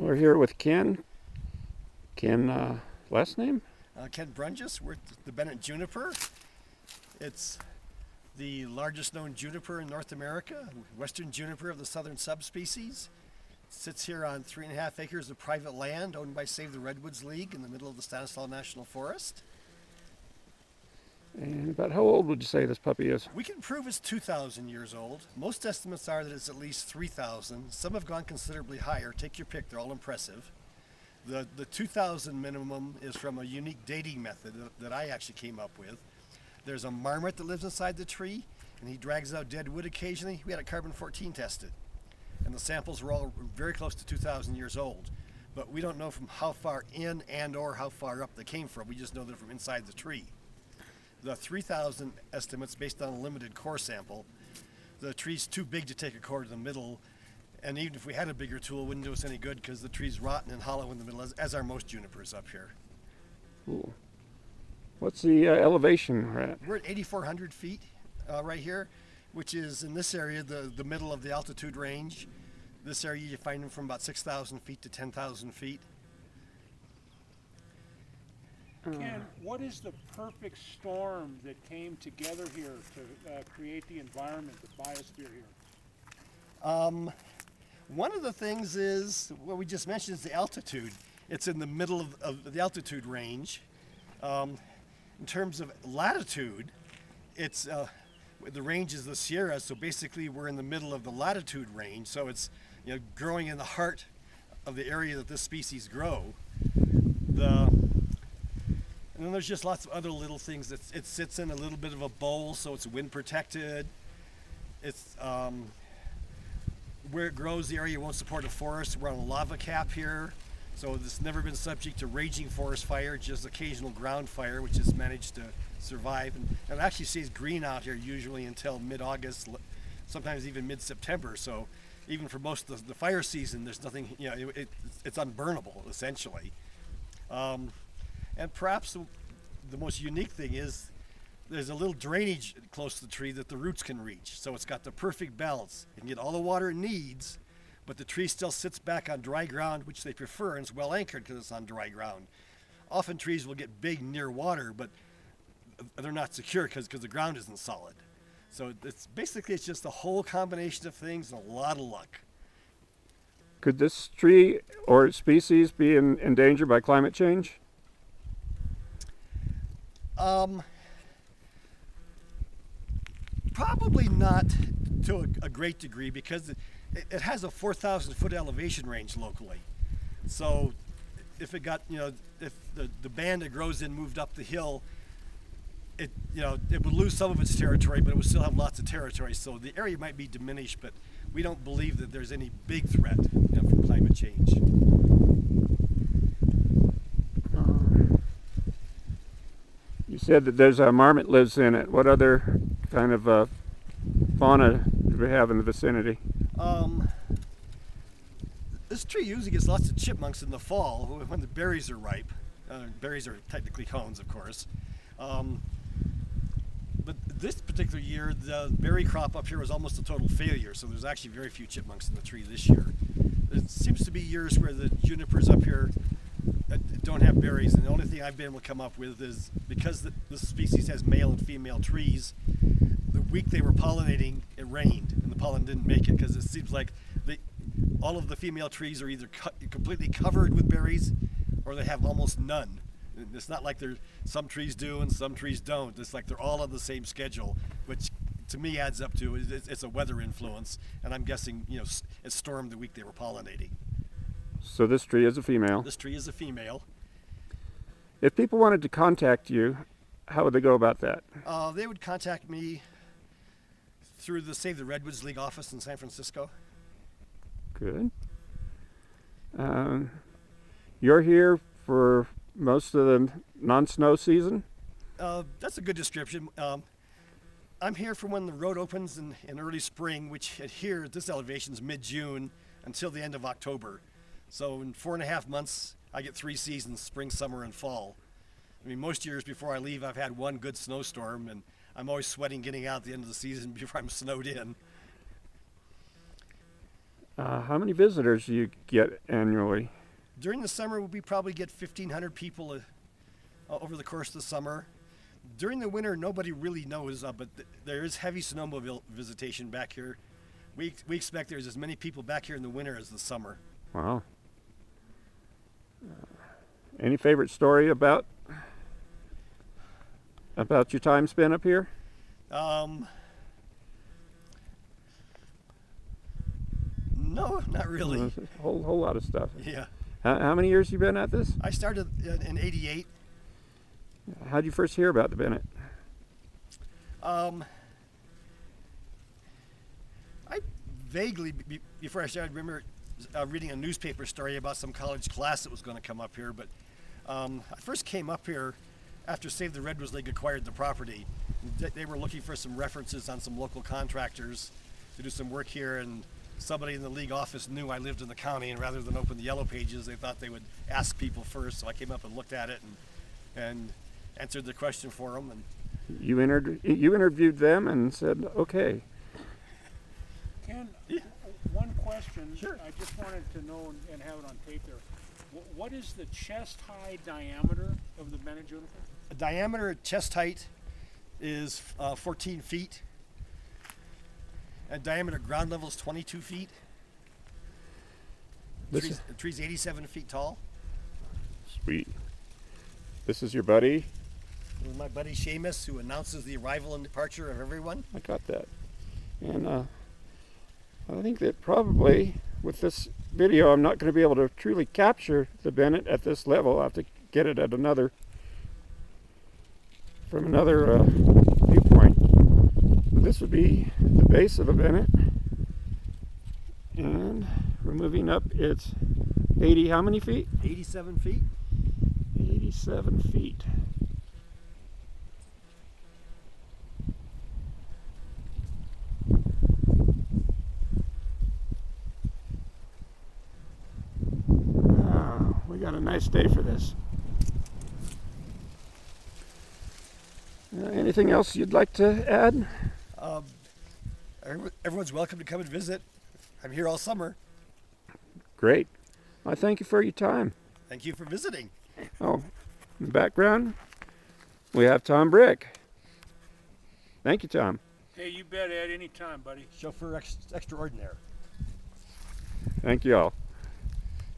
We're here with Ken. Ken, last name? Ken Brunges. We're at the Bennett Juniper. It's the largest known juniper in North America, western juniper of the southern subspecies. It sits here on 3.5 acres of private land owned by Save the Redwoods League in the middle of the Stanislaus National Forest. And about how old would you say this puppy is? We can prove it's 2,000 years old. Most estimates are that it's at least 3,000. Some have gone considerably higher. Take your pick, they're all impressive. The 2,000 minimum is from a unique dating method that I actually came up with. There's a marmot that lives inside the tree, and he drags out dead wood occasionally. We had it carbon-14 tested, and the samples were all very close to 2,000 years old. But we don't know from how far in and or how far up they came from. We just know they're from inside the tree. The 3,000 estimates based on a limited core sample. The tree's too big to take a core to the middle, and even if we had a bigger tool, it wouldn't do us any good because the tree's rotten and hollow in the middle, as are most junipers up here. Cool. What's the elevation we're at? We're at 8,400 feet right here, which is in this area the middle of the altitude range. This area you find them from about 6,000 feet to 10,000 feet. Ken, what is the perfect storm that came together here to create the environment, the biosphere here? One of the things is what we just mentioned is the altitude. It's in the middle of the altitude range. In terms of latitude, it's the range is the Sierra, so basically we're in the middle of the latitude range. So it's growing in the heart of the area that this species grow. And then there's just lots of other little things. It sits in a little bit of a bowl, so it's wind protected. It's where it grows, the area won't support a forest. We're on a lava cap here, so it's never been subject to raging forest fire, just occasional ground fire, which has managed to survive. And it actually stays green out here usually until mid-August, sometimes even mid-September. So even for most of the fire season, there's nothing, it's unburnable, essentially. And perhaps the most unique thing is there's a little drainage close to the tree that the roots can reach. So it's got the perfect balance. It can get all the water it needs, but the tree still sits back on dry ground, which they prefer, and it's well anchored because it's on dry ground. Often trees will get big near water, but they're not secure because the ground isn't solid. So it's just a whole combination of things and a lot of luck. Could this tree or its species be in danger by climate change? Probably not to a great degree because it has a 4,000 foot elevation range locally. So if it got, if the band it grows in moved up the hill, it would lose some of its territory, but it would still have lots of territory. So the area might be diminished, but we don't believe that there's any big threat from climate change. You said that there's a marmot lives in it. What other kind of fauna do we have in the vicinity? This tree usually gets lots of chipmunks in the fall when the berries are ripe. Berries are technically cones, of course. But this particular year, the berry crop up here was almost a total failure, so there's actually very few chipmunks in the tree this year. It seems to be years where the junipers up here don't have berries, and the only thing I've been able to come up with is because this species has male and female trees, the week they were pollinating, it rained, and the pollen didn't make it because it seems like all of the female trees are either completely covered with berries or they have almost none. It's not like some trees do and some trees don't. It's like they're all on the same schedule, which to me adds up to it's a weather influence, and I'm guessing it stormed the week they were pollinating. So this tree is a female. This tree is a female. If people wanted to contact you, how would they go about that? They would contact me through the Save the Redwoods League office in San Francisco. Good. You're here for most of the non-snow season? That's a good description. I'm here for when the road opens in early spring, which here at this elevation is mid-June until the end of October. So in 4.5 months, I get 3 seasons, spring, summer, and fall. I mean, most years before I leave, I've had one good snowstorm, and I'm always sweating getting out at the end of the season before I'm snowed in. How many visitors do you get annually? During the summer, we probably get 1,500 people over the course of the summer. During the winter, nobody really knows, but there is heavy snowmobile visitation back here. We expect there's as many people back here in the winter as the summer. Wow. Any favorite story about your time spent up here? No, not really. A whole lot of stuff. Yeah. How many years you been at this? I started in '88. How'd you first hear about the Bennett? I vaguely, before I started, remember reading a newspaper story about some college class that was going to come up here. But I first came up here after Save the Redwoods League acquired the property. They were looking for some references on some local contractors to do some work here, and somebody in the league office knew I lived in the county, and rather than open the yellow pages, they thought they would ask people first. So I came up and looked at it and answered the question for them. And You interviewed them and said, okay. Ken, Yeah. one question. Sure. I just wanted to know and have it on tape there. What is the chest high diameter of the Bennett Juniper? the diameter at chest height is 14 feet. And diameter ground level is 22 feet. The tree's 87 feet tall. Sweet. This is your buddy? This is my buddy Seamus, who announces the arrival and departure of everyone. I got that. And I think that probably with this video, I'm not going to be able to truly capture the Bennett at this level. I'll have to get it at from another viewpoint. This would be the base of a Bennett. And we're moving up. It's 80, how many feet? 87 feet. 87 feet. We got a nice day for this. Anything else you'd like to add? Everyone's welcome to come and visit. I'm here all summer. Great. I thank you for your time. Thank you for visiting. Oh, in the background, we have Tom Brick. Thank you, Tom. Hey, you bet, Ed. Anytime, buddy. Chauffeur extraordinaire. Thank you all.